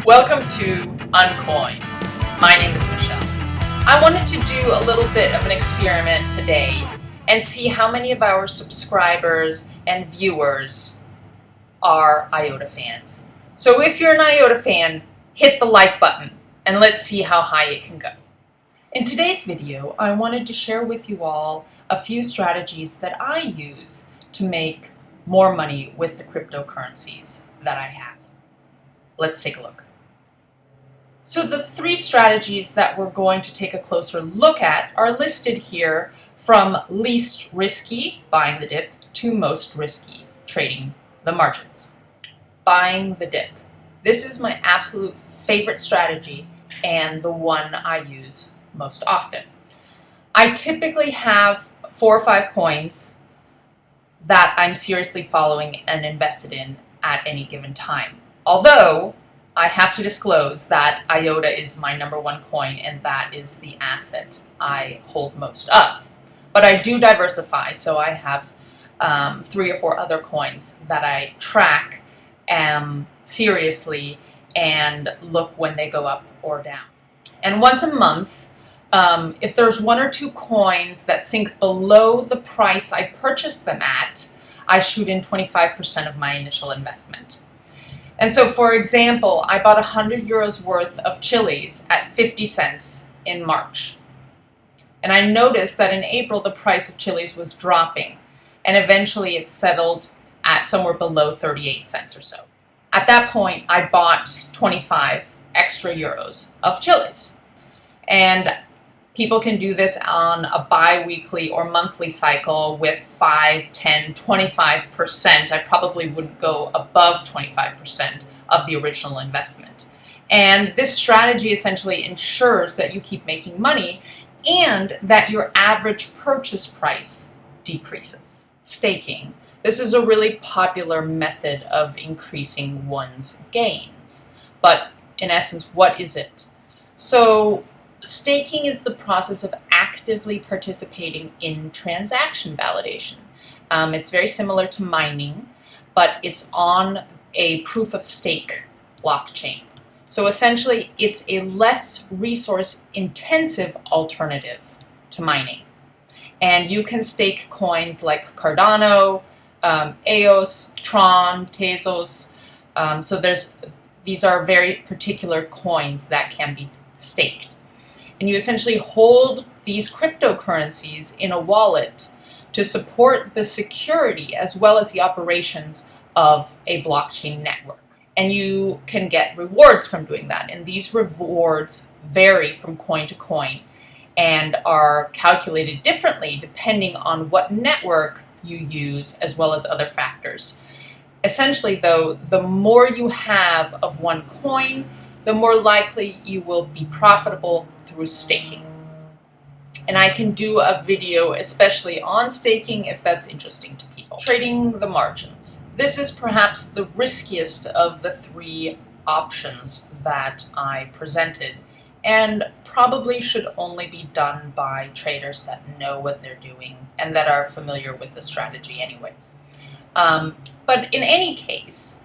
Welcome to UnCoined. My name is Michelle. I wanted to do a little bit of an experiment today and see how many of our subscribers and viewers are IOTA fans. So if you're an IOTA fan, hit the like button and let's see how high it can go. In today's video, I wanted to share with you all a few strategies that I use to make more money with the cryptocurrencies that I have. Let's take a look. So the three strategies that we're going to take a closer look at are listed here from least risky, buying the dip, to most risky, trading the margins. Buying the dip. This is my absolute favorite strategy and the one I use most often. I typically have 4 or 5 coins that I'm seriously following and invested in at any given time. Although I have to disclose that IOTA is my #1 coin and that is the asset I hold most of. But I do diversify, so I have 3 or 4 other coins that I track seriously and look when they go up or down. And once a month, if there's 1 or 2 coins that sink below the price I purchased them at, I shoot in 25% of my initial investment. And so, for example, I bought 100 euros worth of chilies at 50 cents in March. And I noticed that in April, the price of chilies was dropping. And eventually it settled at somewhere below 38 cents or so. At that point, I bought 25 extra euros of chilies. And people can do this on a bi-weekly or monthly cycle with 5, 10, 25%. I probably wouldn't go above 25% of the original investment. And this strategy essentially ensures that you keep making money and that your average purchase price decreases. Staking. This is a really popular method of increasing one's gains. But in essence, what is it? So, staking is the process of actively participating in transaction validation. It's very similar to mining, but it's on a proof of stake blockchain. So essentially, it's a less resource intensive alternative to mining. And you can stake coins like Cardano, EOS, Tron, Tezos. So these are very particular coins that can be staked. And you essentially hold these cryptocurrencies in a wallet to support the security as well as the operations of a blockchain network. And you can get rewards from doing that. And these rewards vary from coin to coin and are calculated differently depending on what network you use as well as other factors. Essentially, though, the more you have of one coin, the more likely you will be profitable through staking. And I can do a video especially on staking if that's interesting to people. Trading the margins. This is perhaps the riskiest of the 3 options that I presented and probably should only be done by traders that know what they're doing and that are familiar with the strategy anyways. But in any case,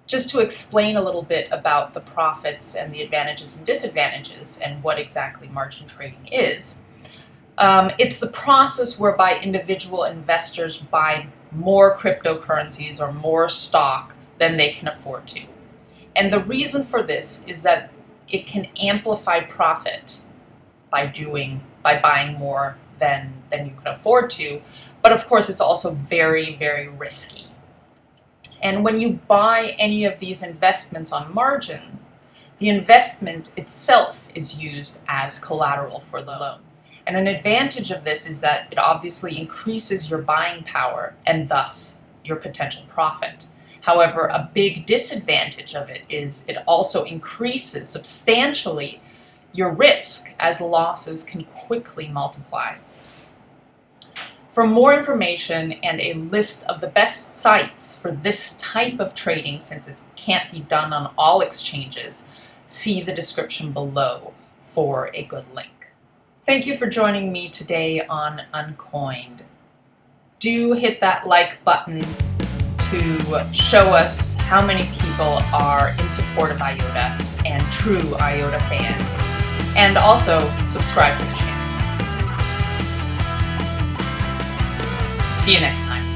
just to explain a little bit about the profits and the advantages and disadvantages and what exactly margin trading is, it's the process whereby individual investors buy more cryptocurrencies or more stock than they can afford to. And the reason for this is that it can amplify profit by buying more than you can afford to. But of course, it's also very, very risky. And when you buy any of these investments on margin, the investment itself is used as collateral for the loan. And an advantage of this is that it obviously increases your buying power and thus your potential profit. However, a big disadvantage of it is it also increases substantially your risk as losses can quickly multiply. For more information and a list of the best sites for this type of trading, since it can't be done on all exchanges, see the description below for a good link. Thank you for joining me today on UnCoined. Do hit that like button to to show us how many people are in support of IOTA and true IOTA fans. And also subscribe to the channel. See you next time.